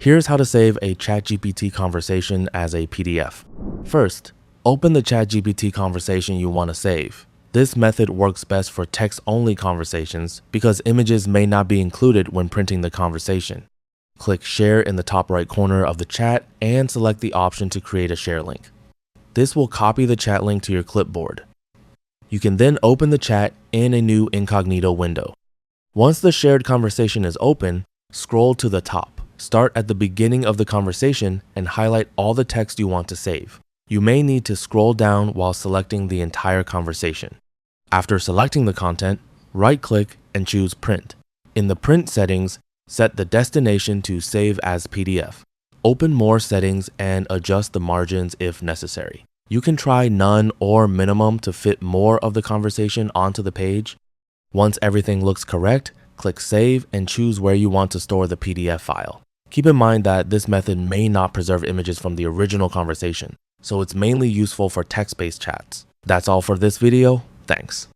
Here's how to save a ChatGPT conversation as a PDF. First, open the ChatGPT conversation you want to save. This method works best for text-only conversations because images may not be included when printing the conversation. Click Share in the top right corner of the chat and select the option to create a share link. This will copy the chat link to your clipboard. You can then open the chat in a new incognito window. Once the shared conversation is open, scroll to the top. Start at the beginning of the conversation and highlight all the text you want to save. You may need to scroll down while selecting the entire conversation. After selecting the content, right-click and choose Print. In the print settings, set the destination to Save as PDF. Open more settings and adjust the margins if necessary. You can try none or minimum to fit more of the conversation onto the page. Once everything looks correct, click Save and choose where you want to store the PDF file. Keep in mind that this method may not preserve images from the original conversation, so it's mainly useful for text-based chats. That's all for this video. Thanks.